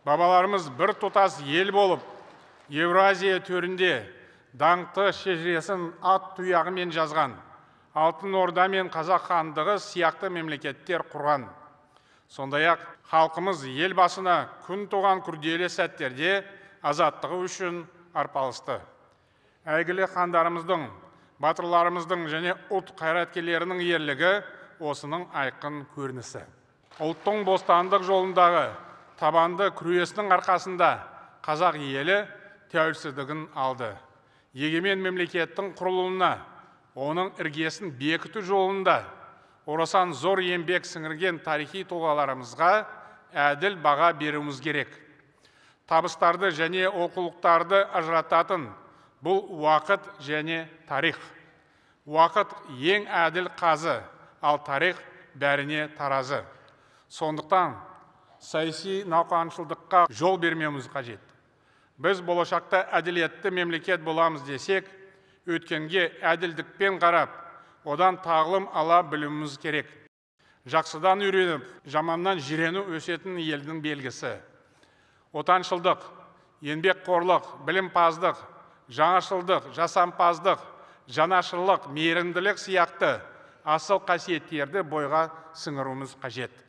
Бабаларымыз бір тұтас ел болып, Евразия төрінде даңқты шежіресін ат тұяғымен жазған, Алтын Орда мен Қазақ хандығы сияқты мемлекеттер құрған. Сондай-ақ халқымыз ел басына күн туған күрделі сәттерде азаттығы үшін арпалысты. Әйгілі хандарымыздың, батырларымыздың және ұлт қайраткерлерінің ерлігі осының айқын көрінісі. Ұлттың бостандық жолындағы табанды күресінің арқасында қазақ елі тәуелсіздігін алды. Егемен мемлекеттің құрылуына, оның іргесін бекіту жолында орасан зор еңбек сіңірген тарихи тұлғаларымызға әділ баға беруіміз керек. Табыстарды және олқылықтарды ажырататын бұл уақыт және тарих. Уақыт ең әділ қазы, ал тарих бәріне таразы. Сондықтан саяси науқаншылдыққа жол бермеуіміз қажет. Біз болашақта әділетті мемлекет боламыз десек, өткенге әділдікпен қарап, одан тағылым ала білуіміз керек. Жақсыдан үйреніп, жаманнан жирену өсетін елдің белгісі. Отаншылдық, еңбекқорлық, білімпаздық, жаңашылдық, жасампаздық, жанашырлық, мейірімділік сияқты асыл қасиеттерді бойға сіңіруіміз қажет.